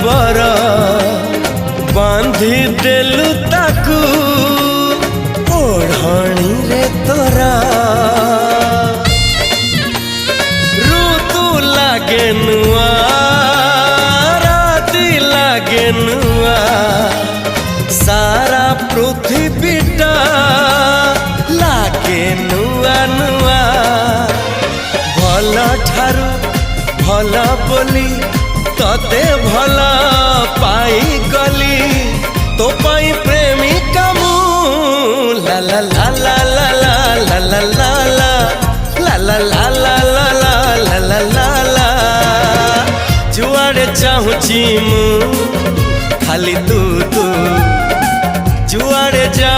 वर बांधी देलु ताकू ओढ़णी रे तोरा ऋतु लागे नुआ राति लागे नुआ सारा पृथ्वीटा लागे नुआ नुआ भल ठारू भल बोली तते भल पाई गली तो पाई प्रेमिका मु ला ला ला ला ला ला ला ला ला ला ला ला ला ला ला ला ला जुआड़े चाहूची मु खाली तू तू जुआड़े जा